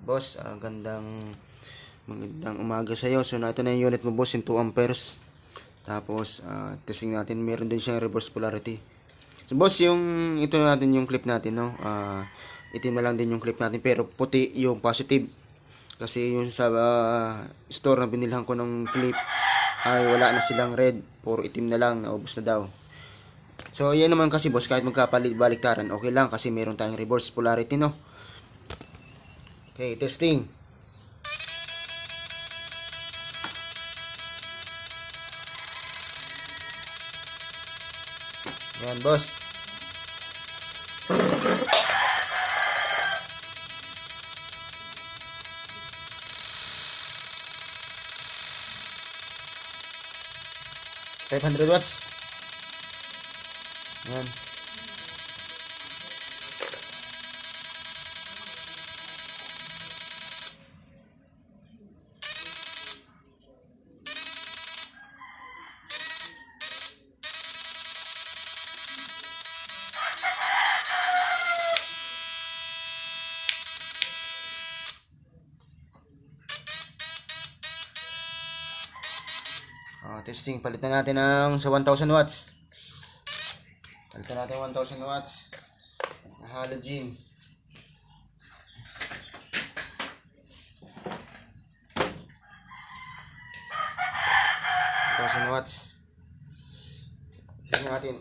Boss, magandang umaga sa iyo. So, ito na yung unit mo, boss, yung 2 amperes. Tapos, testing natin. Meron din siyang reverse polarity. So, boss, ito natin yung clip natin, no? Itim na lang din yung clip natin, pero puti yung positive. Kasi yung sa store na binilhan ko ng clip, ay wala na silang red. Puro itim na lang, naubos na daw. So, yan naman kasi, boss, kahit magkapalit-baliktaran, okay lang kasi meron tayong reverse polarity, no? Okay, testing. Yan, boss. $500. Yan. Testing, palitan natin sa 1000 watts. Palitan natin 1000 watts na halogen. 1000 watts. Tingnan natin.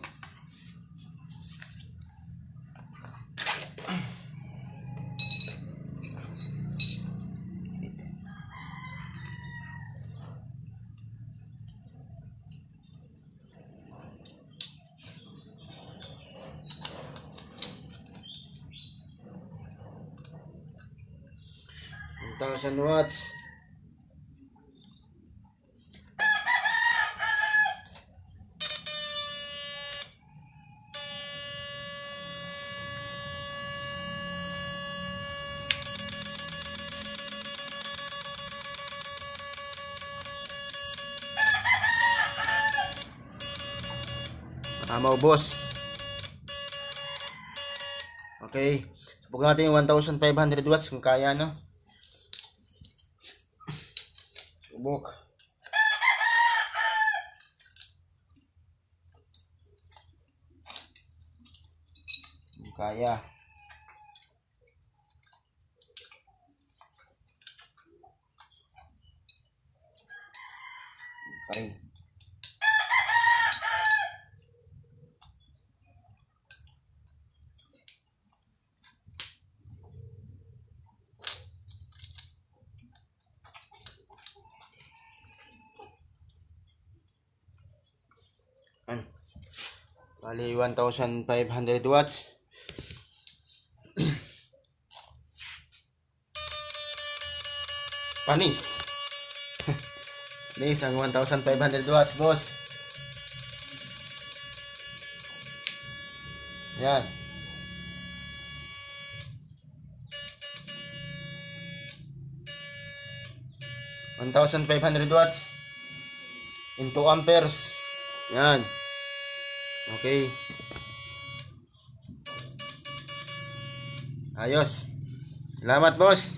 $1,000 watts. Maubos. Okay. Subok natin yung 1500 watts kung kaya, no? Subok. Kung kaya. Paring. Bali 1500 watts. Panis. Panis ang 1500 watts, boss. Yan. $1,500 watts into amperes. Yan. Okay. Ayos. Salamat, boss.